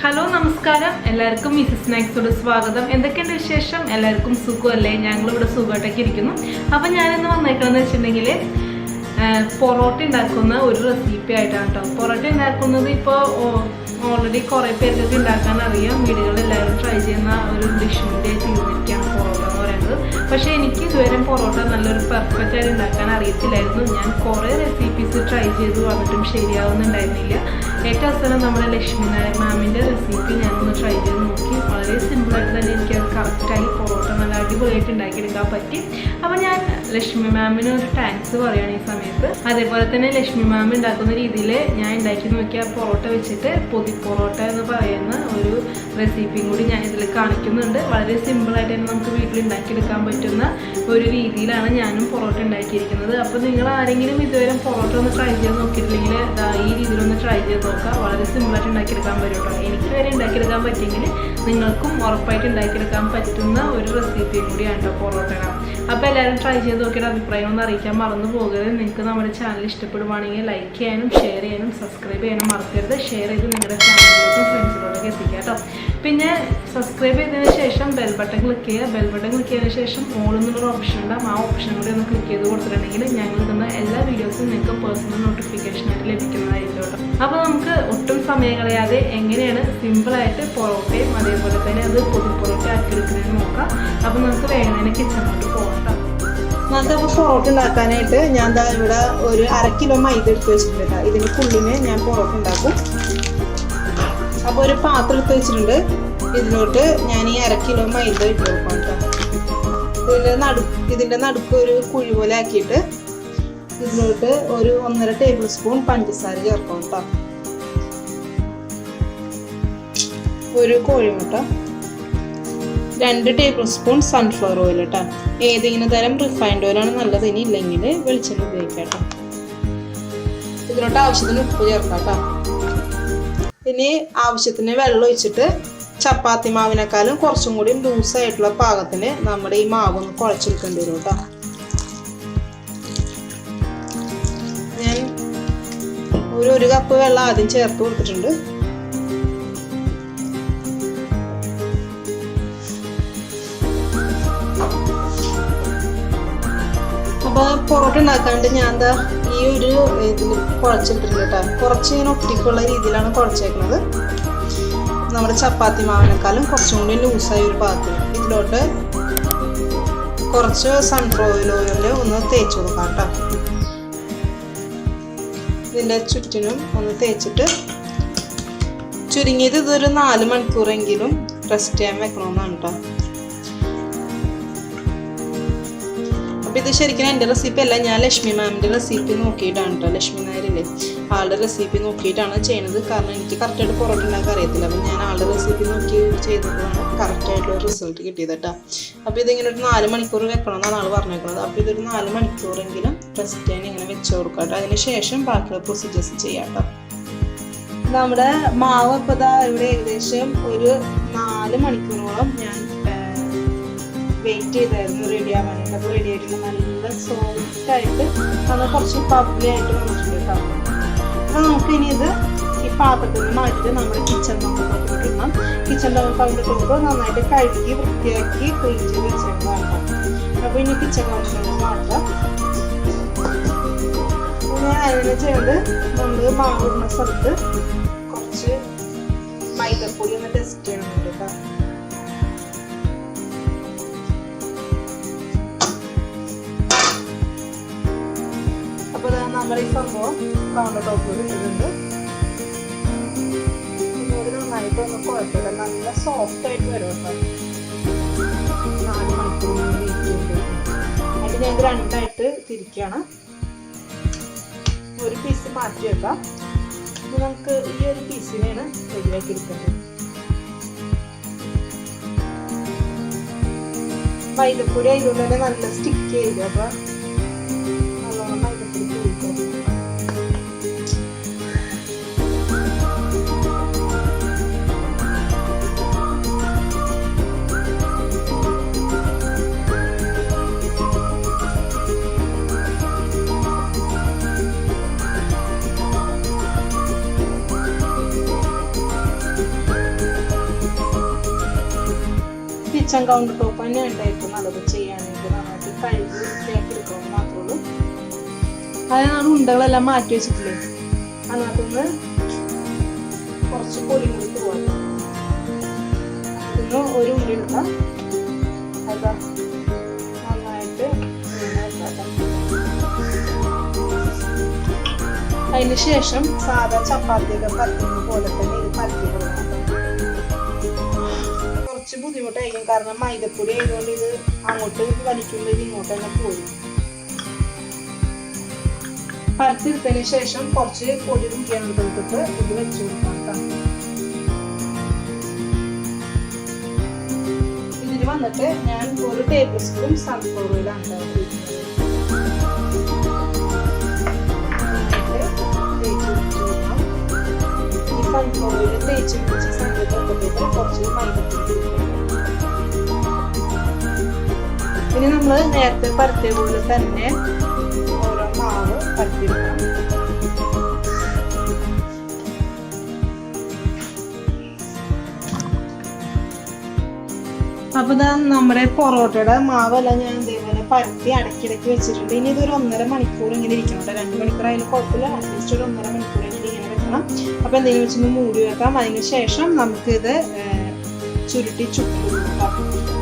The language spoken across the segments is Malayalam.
ഹലോ നമസ്കാരം എല്ലാവർക്കും EPS സ്വാഗതം. എന്തൊക്കെയുണ്ട് വിശേഷം? എല്ലാവർക്കും സുഖമല്ലേ? ഞങ്ങളിവിടെ സുഖമായിട്ടൊക്കെ ഇരിക്കുന്നു. അപ്പം ഞാനിന്ന് വന്നേക്കണമെന്ന് വെച്ചിട്ടുണ്ടെങ്കിൽ പൊറോട്ട ഉണ്ടാക്കുന്ന ഒരു റെസിപ്പി ആയിട്ടാണ് കേട്ടോ. പൊറോട്ട ഉണ്ടാക്കുന്നത് ഇപ്പോൾ ഓൾറെഡി കുറേ പേർക്കൊക്കെ ഉണ്ടാക്കാൻ അറിയാം. വീടുകളിൽ എല്ലാവരും ട്രൈ ചെയ്യുന്ന ഒരു ഡിഷിൻ്റെ തീർന്നിരിക്കുകയാണ് പൊറോട്ട എന്ന് പറയുന്നത്. പക്ഷേ എനിക്ക് ഇതുവരെ പൊറോട്ട നല്ലൊരു പെർഫെക്റ്റ് ആയിട്ട് ഉണ്ടാക്കാൻ അറിയത്തില്ലായിരുന്നു. ഞാൻ കുറേ റെസിപ്പീസ് ട്രൈ ചെയ്ത് വന്നിട്ടും ശരിയാവുന്നുണ്ടായിരുന്നില്ല. ഏറ്റവും അവസാനം നമ്മുടെ ലക്ഷ്മി മാമിൻ്റെ റെസിപ്പി ഞാനൊന്ന് ട്രൈ ചെയ്ത് നോക്കി. വളരെ സിമ്പിളായിട്ട് തന്നെ എനിക്കത് കറക്റ്റായി പൊറോട്ട നല്ല അടിപൊളിയായിട്ട് ഉണ്ടാക്കിയെടുക്കാൻ പറ്റി. അപ്പോൾ ഞാൻ ലക്ഷ്മി മാമിന് ഒരു താങ്ക്സ് പറയുകയാണ് ഈ സമയത്ത്. അതേപോലെ തന്നെ ലക്ഷ്മി മാം ഉണ്ടാക്കുന്ന രീതിയിൽ ഞാൻ ഉണ്ടാക്കി നോക്കിയ പൊറോട്ട വെച്ചിട്ട് പൊറോട്ട എന്ന് പറയുന്ന ഒരു റെസിപ്പിയും കൂടി ഞാൻ ഇതിൽ കാണിക്കുന്നുണ്ട്. വളരെ സിമ്പിളായിട്ട് തന്നെ നമുക്ക് വീട്ടിൽ ഉണ്ടാക്കിയെടുക്കാൻ പറ്റുന്ന ഒരു രീതിയിലാണ് ഞാനും പൊറോട്ട ഉണ്ടാക്കിയിരിക്കുന്നത്. അപ്പോൾ നിങ്ങൾ ആരെങ്കിലും ഇതുവരെ പൊറോട്ട ഒന്ന് ട്രൈ ചെയ്ത് നോക്കിയിട്ടില്ലെങ്കിൽ ഈ രീതിയിലൊന്ന് ട്രൈ ചെയ്ത് നോക്കുക. വളരെ സിമ്പിളായിട്ട് ഉണ്ടാക്കിയെടുക്കാൻ പറ്റും കേട്ടോ. എനിക്ക് വരെ ഉണ്ടാക്കിയെടുക്കാൻ പറ്റിയെങ്കിൽ നിങ്ങൾക്കും ഉറപ്പായിട്ട് ഉണ്ടാക്കിയെടുക്കാൻ പറ്റുന്ന ഒരു റെസിപ്പിയും കൂടിയാണ് കേട്ടോ പൊറോട്ട. അപ്പോൾ എല്ലാവരും ട്രൈ ചെയ്ത് നോക്കിയിട്ട് അഭിപ്രായം ഒന്ന് അറിയിക്കാൻ മറന്നു പോകരുത്. നിങ്ങൾക്ക് നമ്മുടെ ചാനൽ ഇഷ്ടപ്പെടുവാണെങ്കിൽ ലൈക്ക് ചെയ്യാനും ഷെയർ ചെയ്യാനും സബ്സ്ക്രൈബ് ചെയ്യാനും മറക്കരുത്. ഷെയർ ചെയ്ത് നിങ്ങളുടെ ഫാമിലിയിലോട്ടും ഫ്രണ്ട്സിലോട്ടൊക്കെ എത്തിക്കുക കേട്ടോ. പിന്നെ സബ്സ്ക്രൈബ് ചെയ്തതിന് ശേഷം ബെൽ ബട്ടൺ ക്ലിക്ക് ചെയ്യുക. ബെൽ ബട്ടൺ ക്ലിക്ക് ചെയ്തതിന് ശേഷം ഓൾ എന്നുള്ളൊരു ഓപ്ഷൻ ഉണ്ടാകും. ആ ഓപ്ഷൻ കൂടി ഒന്ന് ക്ലിക്ക് ചെയ്ത് കൊടുത്തിട്ടുണ്ടെങ്കിൽ ഞങ്ങൾ ഇടുന്ന എല്ലാ വീഡിയോസും നിങ്ങൾക്ക് പേഴ്സണൽ നോട്ടിഫിക്കേഷനായിട്ട് ലഭിക്കുന്നതായിരിക്കും കേട്ടോ. അപ്പോൾ നമുക്ക് ഒട്ടും സമയം കളയാതെ എങ്ങനെയാണ് സിമ്പിളായിട്ട് പൊറോട്ടയും അതേപോലെ തന്നെ അത് പൊറോട്ട ആക്കിയെടുക്കുന്നതെന്ന് നോക്കാം. അപ്പോൾ നമുക്ക് വേഗം തന്നെ കിച്ചണിലോട്ട് പോകാം. നമുക്കപ്പോൾ പൊറോട്ട ഉണ്ടാക്കാനായിട്ട് ഞാൻ ഇവിടെ ഒരു 1/2 കിലോ മൈദ എടുത്ത് വെച്ചിട്ടുണ്ട്. ഇതിന് പുള്ളിന് ഞാൻ പൊറോട്ട ഉണ്ടാക്കും. അപ്പോൾ ഒരു പാത്രം എടുത്ത് വെച്ചിട്ടുണ്ട്. ഇതിലോട്ട് ഞാൻ ഈ 1/2 കിലോ മൈദ ഇട്ട് വെക്കാം കേട്ടോ. ഇതിൻ്റെ നടുക്ക് ഒരു കുഴി പോലെ ആക്കിയിട്ട് ഇതിലോട്ട് ഒരു 1.5 ടേബിൾ സ്പൂൺ പഞ്ചസാര ചേർക്കാം കേട്ടോ. ഒരു കോഴിമുട്ട, 2 ടേബിൾ സ്പൂൺ സൺഫ്ലവർ ഓയിൽ കേട്ടോ. ഏതെങ്കിലും തരം റിഫൈൻഡ് ഓയിലാണ് നല്ലത്. ഇനി ഇല്ലെങ്കിൽ വെളിച്ചെണ്ണ ഉപയോഗിക്കാം കേട്ടോ. ഇതിലോട്ട് ആവശ്യത്തിന് ഉപ്പ് ചേർക്കാം കേട്ടോ. ഇനി ആവശ്യത്തിന് വെള്ളം ഒഴിച്ചിട്ട് ചപ്പാത്തി മാവിനേക്കാളും കുറച്ചും കൂടി ലൂസായിട്ടുള്ള പാകത്തിന് നമ്മുടെ ഈ മാവ് ഒന്ന് കുഴച്ചെടുക്കേണ്ടി വരും കേട്ടോ. ഞാൻ ഒരു കപ്പ് വെള്ളം ആദ്യം ചേർത്ത് കൊടുത്തിട്ടുണ്ട്. അപ്പോൾ പൊറോട്ട ഉണ്ടാക്കാണ്ട് ഞാൻ ഈ ഒരു ഇതിൽ കുഴച്ചിട്ടിട്ടുണ്ട് കേട്ടോ. കുറച്ച് ഇങ്ങനെ ഒട്ടിക്കുള്ള രീതിയിലാണ് കുഴച്ചേക്കുന്നത്. നമ്മുടെ ചപ്പാത്തി മാവിനേക്കാളും കുറച്ചും കൂടി ലൂസായ ഒരു പാത്രം. ഇതിലോട്ട് കുറച്ച് സൺഫ്ലവർ ഓയിൽ ഒന്ന് തേച്ച് കൊടുക്കാം കേട്ടോ. ഇതിൻ്റെ ചുറ്റിനും ഒന്ന് തേച്ചിട്ട് ചുരുങ്ങിയത് ഇതൊരു 4 മണിക്കൂറെങ്കിലും റെസ്റ്റ് ചെയ്യാൻ വെക്കണമെന്നാണ് കേട്ടോ. ഇത് ശരിക്കും എൻ്റെ റെസിപ്പി അല്ല, ഞാൻ ലക്ഷ്മി മാമിൻ്റെ റെസിപ്പി നോക്കിയിട്ടാണ് കേട്ടോ. ലക്ഷ്മി നായരില്ലേ, ആളുടെ റെസിപ്പി നോക്കിയിട്ടാണ് ചെയ്യുന്നത്. കാരണം എനിക്ക് കറക്റ്റായിട്ട് പൊറോട്ട ഉണ്ടാക്കാൻ അറിയത്തില്ല. അപ്പം ഞാൻ ആളുടെ റെസിപ്പി നോക്കി ചെയ്തപ്പോഴാണ് കറക്റ്റായിട്ടുള്ള റിസൾട്ട് കിട്ടിയത് കേട്ടോ. അപ്പോൾ ഇതിങ്ങനെ ഒരു 4 മണിക്കൂർ വെക്കണമെന്നാണ് ആൾ പറഞ്ഞേക്കുന്നത്. അപ്പോൾ ഇതൊരു 4 മണിക്കൂറെങ്കിലും റെസ്റ്റ് ചെയ്യാൻ ഇങ്ങനെ വെച്ച് കൊടുക്കാം കേട്ടോ. അതിന് ശേഷം ബാക്കിയുള്ള പ്രൊസീജിയേഴ്സ് ചെയ്യാം കേട്ടോ. നമ്മുടെ മാവ് ഇപ്പോൾ ഇവിടെ ഏകദേശം ഒരു 4 മണിക്കൂറോളം ഞാൻ വെയിറ്റ് ചെയ്തായിരുന്നു റെഡി ആവാനായിട്ട്. അപ്പോൾ റെഡി ആയിട്ടുണ്ട്. നല്ല സോഫ്റ്റായിട്ട് അത് കുറച്ച് പബ്ലി ആയിട്ട് വന്നിട്ടുണ്ട് കേട്ടോ. അപ്പോൾ നമുക്കിനി ഇത് ഈ പാത്രത്തിൽ നിന്ന് മാറ്റിയിട്ട് നമ്മുടെ കിച്ചൺ ടൗണിലോട്ട് ഇടണം. കിച്ചൺ ടൗണിലോട്ട് ഇടുമ്പോൾ നന്നായിട്ട് കഴുകി വൃത്തിയാക്കി ക്ലീൻ ചെയ്ത് വെച്ചേക്കുന്നതാണ്. അപ്പോൾ ഇനി കിച്ചൺ ടൗണിലോട്ട് മാറ്റാം. ഞാൻ അതിനെ ചെയ്യുന്നത് നമ്മൾ മാവ് ഇടുന്ന സ്ഥലത്ത് കുറച്ച് മൈദപ്പൊടി ഒന്ന് ടെസ്റ്റ് ചെയ്യണമെന്നുണ്ട് കേട്ടോ. നമ്മുടെ ഈ സംഭവം കൗണ്ടർ ടോപ്പിൽ ഇട്ടിട്ടുണ്ട്. നന്നായിട്ട് ഒന്നും കുഴപ്പമില്ല, നല്ല സോഫ്റ്റ് ആയിട്ട് വരും കേട്ടോ. 4 മണിക്കൂർ വെയിറ്റ് ചെയ്യുമ്പോൾ അതിന് ഞാൻ 2ആയിട്ട് തിരിക്കുകയാണ്. ഒരു പീസ് മാറ്റി വെക്കാം. അപ്പോൾ നമുക്ക് ഈ ഒരു പീസിനെയാണ് റെഡിയാക്കി എടുക്കുന്നത്. മൈദപ്പൊടി ആയതുകൊണ്ട് തന്നെ നല്ല സ്റ്റിക്ക് ചെയ്തു. അപ്പോൾ നല്ലോണം മൈദപ്പൊടി കൊടുക്കും. കിച്ചൺ കൗണ്ടർ ടോപ്പ് തന്നെ ഉണ്ടായിരിക്കും നല്ലത് ചെയ്യാനായിട്ട്. നന്നായിട്ട് കഴുകി വൃത്തിയാക്കി എടുക്കണം മാത്രമേ ഉള്ളൂ. അതിനാണ് ഉണ്ടകളെല്ലാം മാറ്റി വെച്ചിട്ടില്ലേ, അതിനകത്തുനിന്ന് കുറച്ച് പൊടി കൂടി പോകാം. അതിന് ഒരു ഉള്ളി എടുക്കാം. അതാ നന്നായിട്ട് അതിന് ശേഷം സാധാ ചപ്പാത്തിയൊക്കെ പരത്തുന്ന പോലെ തന്നെ ഇത് പരത്തി കൊടുക്കണം. കുറച്ച് ബുദ്ധിമുട്ടായിരിക്കും, കാരണം മൈദപ്പൊടി ആയതുകൊണ്ട് ഇത് അങ്ങോട്ട് വലിക്കുമ്പോൾ ഇങ്ങോട്ട് തന്നെ പോയി. പരത്തിയെടുത്തതിന് ശേഷം കുറച്ച് പൊടി കുട്ടിയാണെടുത്തിട്ട് ഇത് വെച്ച് കൊടുക്കാം. ഇതിന് വന്നിട്ട് ഞാൻ 1 ടേബിൾ സ്പൂൺ സൺഫ്ലവർ ഓയിലാണ് ഉപയോഗിക്കുന്നത്. ഈ സൺഫ്ലവർ ഓയിൽ തേച്ച് പിടിച്ച സമയത്ത് കുറച്ച് മൈദപ്പൊടി. ഇനി നമ്മൾ നേരത്തെ പരത്തിയ പോലെ തന്നെ ഓരോ മാവ് പരത്തിയെടുക്കണം. അപ്പൊ ഇതാ നമ്മുടെ പൊറോട്ടയുടെ മാവെല്ലാം ഞാൻ ഇതേപോലെ പരത്തി അടക്കിടക്കി വെച്ചിട്ടുണ്ട്. ഇനി ഇതൊരു 1.5 മണിക്കൂർ ഇങ്ങനെ ഇരിക്കണം. 2 മണിക്കൂർ ആയാലും കുഴപ്പമില്ല, അറ്റ്ലീസ്റ്റ് ഒരു 1.5 മണിക്കൂർ ഇങ്ങനെ വെക്കണം. അപ്പൊ എന്തെങ്കിലും വെച്ചൊന്ന് മൂടി വെക്കാം. അതിന് ശേഷം നമുക്കിത് ചുരുട്ടി ചുറ്റി കൊടുക്കാം.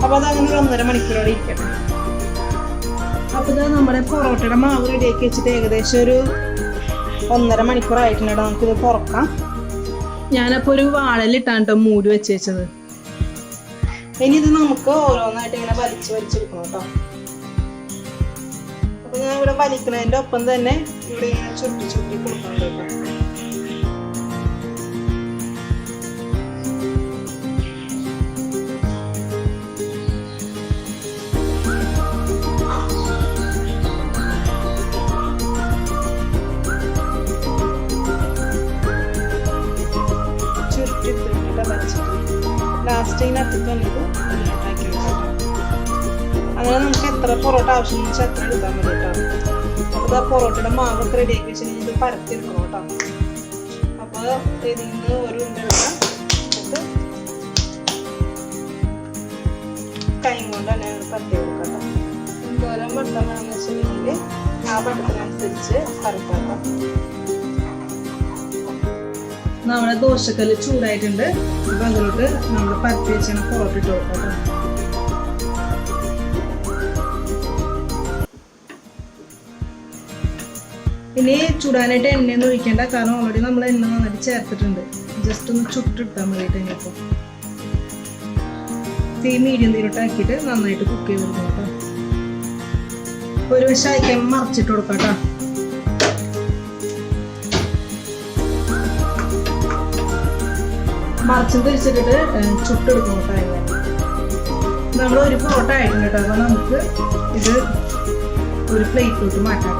അപ്പൊ അതങ്ങനെ ഒരു 1.5 മണിക്കൂറോടെ ഇരിക്കട്ടെ. അപ്പൊ ഇത് നമ്മുടെ പൊറോട്ടയുടെ മാവ് റെഡിയാക്കി വെച്ചിട്ട് ഏകദേശം ഒരു 1.5 മണിക്കൂർ ആയിട്ടുണ്ട്. നമുക്കിത് തുറക്കാം. ഞാനപ്പോൾ ഒരു വാഴലിട്ടാണ് കേട്ടോ മൂടി വെച്ചത്. ഇനി ഇത് നമുക്ക് ഓരോന്നായിട്ട് ഇങ്ങനെ വലിച്ചെടുക്കണം കേട്ടോ. അപ്പൊ ഞാൻ ഇവിടെ വലിക്കുന്നതിന്റെ ഒപ്പം തന്നെ ഇവിടെ ഇങ്ങനെ ചുരുട്ടി കൊടുക്കണം കേട്ടോ. ലാസ്റ്റ് ഇതിനകത്ത് നമുക്ക് ഉണ്ടാക്കി വെക്കാം. അങ്ങനെ നമുക്ക് എത്ര പൊറോട്ട ആവശ്യം വെച്ചാൽ അത്ര എടുക്കാൻ മതി കേട്ടോ. അപ്പോൾ ആ പൊറോട്ടയുടെ മാവൊക്കെ റെഡിയാക്കി വെച്ചിട്ടുണ്ടെങ്കിൽ ഇത് പരത്തിയെടുക്കണം കേട്ടോ. അപ്പോൾ ഇതിൽ നിന്ന് ഒരു ഉണ്ട എടുക്കാം. എന്നിട്ട് കൈ കൊണ്ട് തന്നെ പരത്തി കൊടുക്കാം കേട്ടോ. എന്തോരം വെള്ളം വേണമെന്ന് വെച്ചിട്ടുണ്ടെങ്കിൽ ആ വെള്ളത്തിനനുസരിച്ച് പരത്താക്കാം. നമ്മുടെ ദോശക്കല്ല് ചൂടായിട്ടുണ്ട്. അപ്പൊ അതിലോട്ട് നമ്മൾ പരത്തി വെച്ചാൽ പൊറോട്ട ഇട്ട് കൊടുക്കാം. ഇനി ചൂടാനായിട്ട് എണ്ണയൊന്നും ഒഴിക്കേണ്ട, കാരണം ഓൾറെഡി നമ്മൾ എണ്ണ നന്നായിട്ട് ചേർത്തിട്ടുണ്ട്. ജസ്റ്റ് ഒന്ന് ചുട്ടിട്ടാൽ മതിയിട്ട് ഇനിയിപ്പോൾ തീ മീഡിയം തീരോട്ട് ആക്കിയിട്ട് നന്നായിട്ട് കുക്ക് ചെയ്ത് കൊടുക്കാം കേട്ടോ. ഒരു വശം അയക്കാൻ മറിച്ചിട്ട് കൊടുക്കാം കേട്ടോ. മറിച്ചും തിരിച്ചിട്ടിട്ട് ചുട്ടെടുക്കും കേട്ടോ. നമ്മൾ ഒരു പൊറോട്ട ആയിട്ടുണ്ട് കേട്ടോ. അപ്പോൾ നമുക്ക് ഇത് ഒരു പ്ലേറ്റിലോട്ട് മാറ്റാം.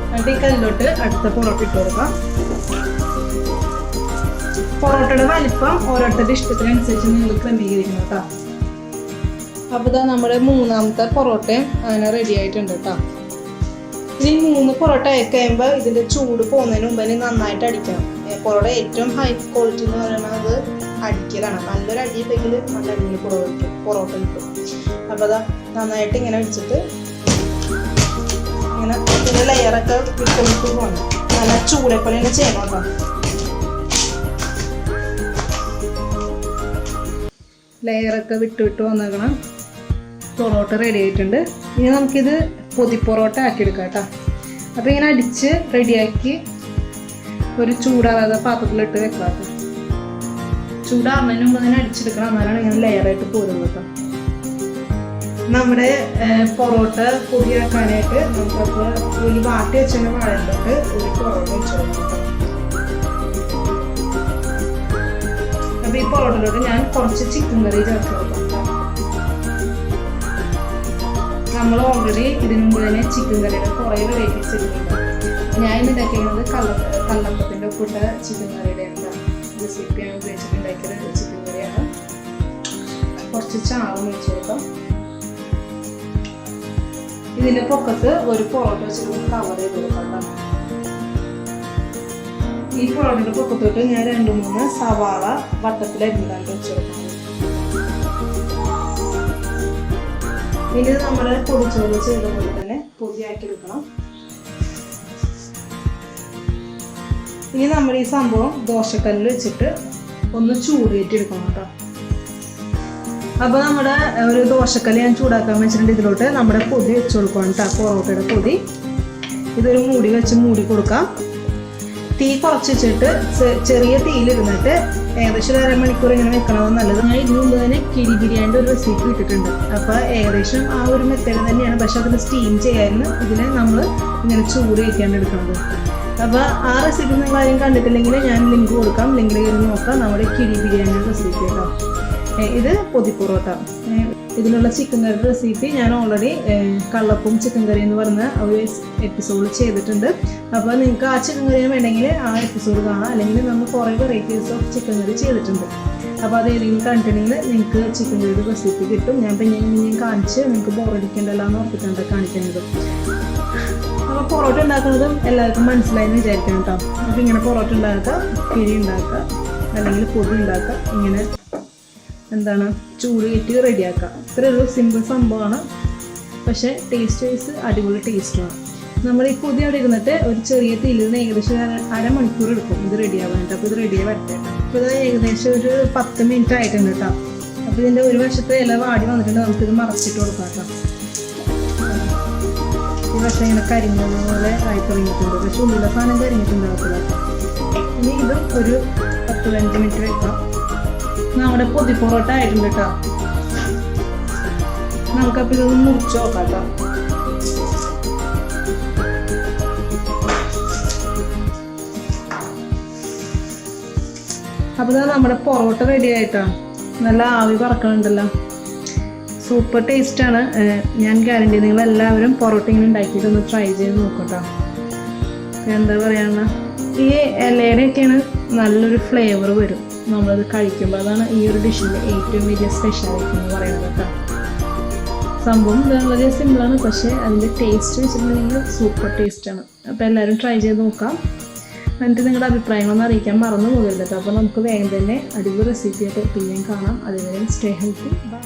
എന്നിട്ട് ഈ കല്ലിലോട്ട് അടുത്ത പൊറോട്ട ഇട്ട് കൊടുക്കാം. പൊറോട്ടയുടെ വലിപ്പം ഓരോരുത്തരുടെ ഇഷ്ടത്തിനനുസരിച്ച് നിങ്ങൾ ക്രമീകരിക്കണം കേട്ടോ. അപ്പോൾ ഇതാ നമ്മുടെ 3ാമത്തെ പൊറോട്ടയും അങ്ങനെ റെഡി ആയിട്ടുണ്ട് കേട്ടോ. ഇനി 3 പൊറോട്ട ആയി കഴിയുമ്പോൾ ഇതിൻ്റെ ചൂട് പോകുന്നതിന് മുമ്പ് തന്നെ നന്നായിട്ട് അടിക്കണം. പൊറോട്ട ഏറ്റവും ഹൈ ക്വാളിറ്റി എന്ന് പറയുന്നത് അടിക്കലാണ്. നല്ലൊരു അടിയില്ലെങ്കിൽ നല്ല അടിയിൽ പൊറോട്ട കിട്ടും. അപ്പോൾ അതാ നന്നായിട്ട് ഇങ്ങനെ വെച്ചിട്ട് ഇങ്ങനെ ഇതിൻ്റെ ലെയറൊക്കെ വിട്ട് പോകണം. നല്ല ചൂടെപ്പോലെ തന്നെ ചെയ്യണം കേട്ടോ. ലെയറൊക്കെ വിട്ട് വന്നേക്കണം. പൊറോട്ട റെഡി ആയിട്ടുണ്ട്. ഇനി നമുക്കിത് പൊതി പൊറോട്ട ആക്കിയെടുക്കാം കേട്ടോ. അപ്പോൾ ഇങ്ങനെ അടിച്ച് റെഡിയാക്കി ഒരു ചൂടാറാതെ പാത്രത്തിലിട്ട് വെക്കാം. ചൂടാറുന്നതിന് മുമ്പ് തന്നെ അടിച്ചെടുക്കണം, എന്നാലാണ് ഇങ്ങനെ ലെയറായിട്ട് പോരുന്നത് കേട്ടോ. നമ്മുടെ പൊറോട്ട പൊടിയാക്കാനായിട്ട് നമുക്കപ്പോൾ ഒരു വാട്ടി വെച്ചതിൻ്റെ വാഴയിലോട്ട് ഒരു പൊറോട്ട വെച്ച് കൊടുക്കാം. അപ്പോൾ ഈ പൊറോട്ടയിലോട്ട് ഞാൻ കുറച്ച് ചിക്കൻ കറി ചേർത്ത് കൊടുക്കാം. നമ്മൾ ഓൾറെഡി ഇതിനു മുമ്പ് തന്നെ ചിക്കൻ കറിയുടെ കുറേ വെറൈറ്റീസ് ഇട്ടിട്ടുണ്ട്. ഞാൻ ഉണ്ടാക്കിയത് കള്ളപ്പത്തിൻ്റെ ഒപ്പിട്ട ചിക്കൻ കറിയുടെ റെസിപ്പിയാണ് ഉപയോഗിച്ചിട്ട് ഉണ്ടാക്കിയത്. ചിക്കൻ കറിയാണ്. കുറച്ച് ചാറും ഒഴിച്ച് കൊടുക്കാം. ഇതിൻ്റെ പൊക്കത്ത് ഒരു പൊറോട്ട വെച്ചിട്ട് കവർ ചെയ്ത് കൊടുക്കാം. ഈ പൊറോട്ടയുടെ പൊക്കത്തോട്ട് ഞാൻ 2-3 സവാള വട്ടത്തിലരിഞ്ഞിട്ടാണ് വെച്ച് കൊടുക്കുന്നത്. ഇനി നമ്മൾ പൊടിച്ചോറ് ചെയ്ത പോലെ തന്നെ പൊടിയാക്കി എടുക്കണം. ഇനി നമ്മൾ ഈ സംഭവം ദോശക്കല്ലിൽ വെച്ചിട്ട് ഒന്ന് ചൂടേറ്റിയെടുക്കണം കേട്ടോ. അപ്പോൾ നമ്മുടെ ഒരു ദോശക്കല്ല് ഞാൻ ചൂടാക്കാൻ വെച്ചിട്ടുണ്ട്. ഇതിലോട്ട് നമ്മുടെ പൊടി വെച്ച് കൊടുക്കണം കേട്ടോ, പൊറോട്ടയുടെ പൊടി. ഇതൊരു മൂടി വെച്ച് മൂടി കൊടുക്കാം. തീ കുറച്ച് വെച്ചിട്ട് ചെറിയ തീയിലിരുന്നിട്ട് ഏകദേശം 1 അരമണിക്കൂർ ഇങ്ങനെ വെക്കണമെന്ന് നല്ലത്. ഞാൻ ഇതിന് മുമ്പ് തന്നെ കിഴി ബിരിയാണിൻ്റെ ഒരു റെസിപ്പി ഇട്ടിട്ടുണ്ട്. അപ്പോൾ ഏകദേശം ആ ഒരു മെത്തേഡ് തന്നെയാണ്, പക്ഷെ അതിൽ സ്റ്റീം ചെയ്യായിരുന്നു. ഇതിനെ നമ്മൾ ഇങ്ങനെ ചൂട് വയ്ക്കാണ്ട് എടുക്കുന്നത്. അപ്പോൾ ആ റെസിപ്പി നിങ്ങൾ ആരും കണ്ടിട്ടില്ലെങ്കിൽ ഞാൻ ലിങ്ക് കൊടുക്കാം, ലിങ്കിൽ കയറി നോക്കാം. നമ്മുടെ കിഴി ബിരിയാണിയുടെ റെസിപ്പി കേട്ടോ. ഇത് പൊതി പൊറോട്ട. ഇതിനുള്ള ചിക്കൻ കറിയുടെ റെസിപ്പി ഞാൻ ഓൾറെഡി കള്ളപ്പും ചിക്കൻ കറി എന്ന് പറഞ്ഞ ഒരു എപ്പിസോഡ് ചെയ്തിട്ടുണ്ട്. അപ്പോൾ നിങ്ങൾക്ക് ആ ചിക്കൻ കറി വേണമെങ്കിൽ ആ എപ്പിസോഡ് കാണാം, അല്ലെങ്കിൽ നമ്മൾ കുറേ വെറൈറ്റീസ് ഓഫ് ചിക്കൻ കറി ചെയ്തിട്ടുണ്ട്. അപ്പോൾ അത് ഏതെങ്കിലും കണ്ടിട്ടുണ്ടെങ്കിൽ നിങ്ങൾക്ക് ചിക്കൻ കറിയുടെ റെസിപ്പി കിട്ടും. ഞാൻ കാണിച്ച് നിങ്ങൾക്ക് ബോറടിക്കേണ്ടല്ലോ എന്ന് ഓർത്തിട്ടാണ് കാണിക്കുന്നത്. അപ്പോൾ പൊറോട്ട ഉണ്ടാക്കുന്നതും എല്ലാവർക്കും മനസ്സിലായെന്ന് വിചാരിക്കണം കേട്ടോ. അപ്പോൾ ഇങ്ങനെ പൊറോട്ട ഉണ്ടാക്കുക, കിഴി ഉണ്ടാക്കുക, അല്ലെങ്കിൽ പൊടി ഉണ്ടാക്കുക, ഇങ്ങനെ എന്താണ് ചൂട് കയറ്റി റെഡിയാക്കുക. ഇത്രയുള്ളൂ, സിമ്പിൾ സംഭവമാണ്. പക്ഷേ ടേസ്റ്റ് വൈസ് അടിപൊളി ടേസ്റ്റുമാണ്. നമ്മൾ ഈ പൊതി അവിടെ ഇരുന്നിട്ട് ഒരു ചെറിയ തീയിൽ ഏകദേശം 1 അരമണിക്കൂർ എടുക്കും ഇത് റെഡിയാവാനായിട്ട്. അപ്പോൾ ഇത് റെഡിയായി വരട്ടെ. അപ്പോൾ ഇത് ഏകദേശം ഒരു 10 മിനിറ്റ് ആയിട്ടുണ്ട് കേട്ടോ. അപ്പോൾ ഇതിൻ്റെ ഒരു വശത്തെ ഇല വാടി വന്നിട്ടുണ്ട്. നമുക്കിത് മറച്ചിട്ട് കൊടുക്കാം കേട്ടോ. ഈ വശം ഇങ്ങനെ കരിഞ്ഞതുപോലെ ആയി തുടങ്ങിയിട്ടുണ്ട്, പക്ഷെ ഉള്ളിലെ സാധനം കരിഞ്ഞിട്ടുണ്ടാകത്തില്ല. ഇനി ഇതും ഒരു 10-15 മിനിറ്റ് വെക്കാം. നമ്മുടെ പൊതി പൊറോട്ട ആയിട്ടുണ്ട് കേട്ടോ. നമുക്കപ്പോൾ ഇതൊന്ന് മുറിച്ച് നോക്കാം കേട്ടോ. അപ്പോൾ നമ്മുടെ പൊറോട്ട റെഡി ആയിട്ടോ. നല്ല ആവി പറക്കണുണ്ടല്ലോ, സൂപ്പർ ടേസ്റ്റാണ്. ഞാൻ ഗ്യാരണ്ടി നിങ്ങളെല്ലാവരും പൊറോട്ട ഇങ്ങനെ ഉണ്ടാക്കിയിട്ടൊന്ന് ട്രൈ ചെയ്ത് നോക്കട്ടോ. എന്താ പറയുക, ഈ ഇലയുടെയൊക്കെയാണ് നല്ലൊരു ഫ്ലേവർ വരും നമ്മളത് കഴിക്കുമ്പോൾ. അതാണ് ഈ ഒരു ഡിഷിൻ്റെ ഏറ്റവും വലിയ സ്പെഷ്യാലിറ്റി എന്ന് പറയുന്നത് കേട്ടോ. സംഭവം വളരെ സിമ്പിളാണ്, പക്ഷേ അതിൻ്റെ ടേസ്റ്റ് വെച്ചിട്ടുണ്ടെങ്കിൽ സൂപ്പർ ടേസ്റ്റാണ്. അപ്പോൾ എല്ലാവരും ട്രൈ ചെയ്ത് നോക്കാം. എന്നിട്ട് നിങ്ങളുടെ അഭിപ്രായങ്ങളൊന്നും അറിയിക്കാൻ മറന്നു പോകരുത് കേട്ടോ. അപ്പോൾ നമുക്ക് വേഗം തന്നെ അടിപൊളി റെസിപ്പിയായിട്ട് പിന്നെയും കാണാം. അതുവരെ സ്റ്റേ ഹെൽത്തി. ബൈ.